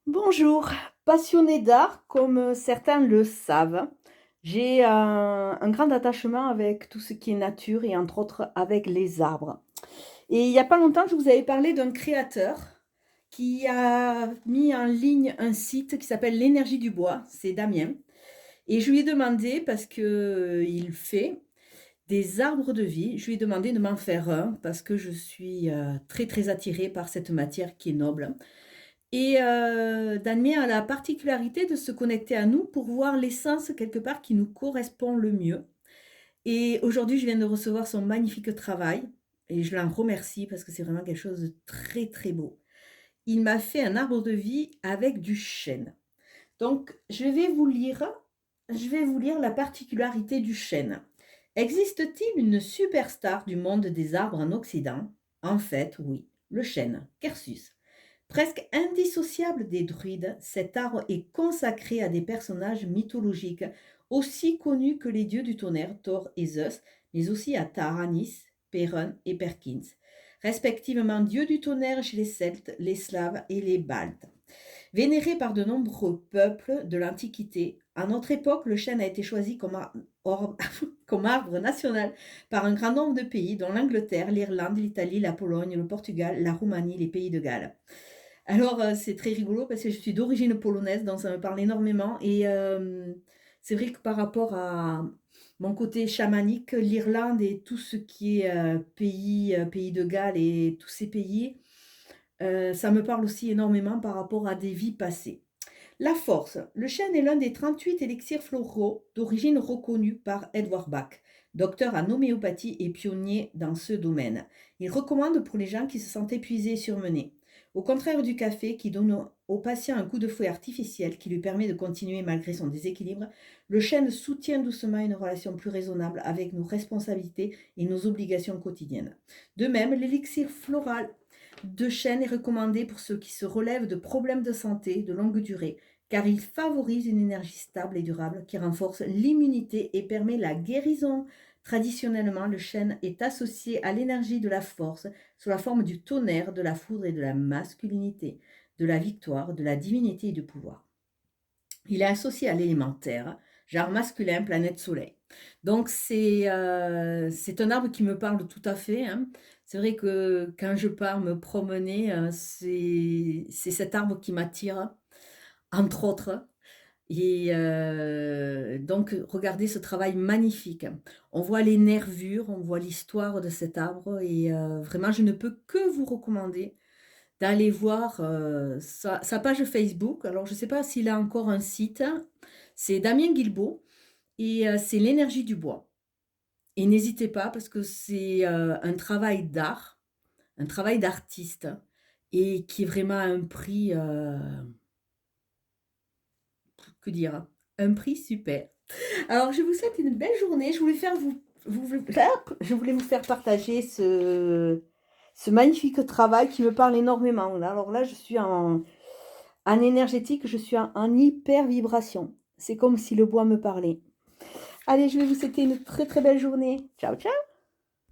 Bonjour, passionnée d'art, comme certains le savent, j'ai un grand attachement avec tout ce qui est nature et entre autres avec les arbres. Et il y a pas longtemps, je vous avais parlé d'un créateur qui a mis en ligne un site qui s'appelle L'énergie du bois, c'est Damien. Et je lui ai demandé, parce que il fait des arbres de vie, je lui ai demandé de m'en faire un parce que je suis très très attirée par cette matière qui est noble. Et Danmire a la particularité de se connecter à nous pour voir l'essence quelque part qui nous correspond le mieux. Et aujourd'hui, je viens de recevoir son magnifique travail et je l'en remercie parce que c'est vraiment quelque chose de très très beau. Il m'a fait un arbre de vie avec du chêne. Donc, je vais vous lire la particularité du chêne. Existe-t-il une superstar du monde des arbres en Occident? En fait, oui, le chêne, Quercus. Presque indissociable des druides, cet arbre est consacré à des personnages mythologiques aussi connus que les dieux du tonnerre, Thor et Zeus, mais aussi à Taranis, Perun et Perkins, respectivement dieux du tonnerre chez les Celtes, les Slaves et les Baltes. Vénéré par de nombreux peuples de l'Antiquité, à notre époque, le chêne a été choisi comme arbre national par un grand nombre de pays, dont l'Angleterre, l'Irlande, l'Italie, la Pologne, le Portugal, la Roumanie, les Pays de Galles. Alors, c'est très rigolo parce que je suis d'origine polonaise, donc ça me parle énormément. Et c'est vrai que par rapport à mon côté chamanique, l'Irlande et tout ce qui est pays de Galles et tous ces pays, ça me parle aussi énormément par rapport à des vies passées. La force. Le chêne est l'un des 38 élixirs floraux d'origine reconnue par Edward Bach, docteur en homéopathie et pionnier dans ce domaine. Il recommande pour les gens qui se sentent épuisés et surmenés. Au contraire du café qui donne au patient un coup de fouet artificiel qui lui permet de continuer malgré son déséquilibre, le chêne soutient doucement une relation plus raisonnable avec nos responsabilités et nos obligations quotidiennes. De même, l'élixir floral de chêne est recommandé pour ceux qui se relèvent de problèmes de santé de longue durée, car il favorise une énergie stable et durable qui renforce l'immunité et permet la guérison. Traditionnellement, le chêne est associé à l'énergie de la force sous la forme du tonnerre, de la foudre et de la masculinité, de la victoire, de la divinité et du pouvoir. Il est associé à l'élémentaire, genre masculin, planète soleil. Donc c'est un arbre qui me parle tout à fait, hein. C'est vrai que quand je pars me promener, c'est cet arbre qui m'attire, entre autres. Et donc regardez ce travail magnifique. On voit les nervures, on voit l'histoire de cet arbre et vraiment je ne peux que vous recommander d'aller voir, sa page Facebook. Alors je ne sais pas s'il a encore un site, hein. C'est Damien Guilbault et c'est l'énergie du bois. Et n'hésitez pas parce que c'est, un travail d'art, un travail d'artiste et qui est vraiment à un prix, que dire? Un prix super. Alors je vous souhaite une belle journée. Je voulais vous faire partager ce magnifique travail qui me parle énormément. Alors là, je suis en énergétique, je suis en hyper vibration. C'est comme si le bois me parlait. Allez, je vais vous souhaiter une très très belle journée. Ciao, ciao!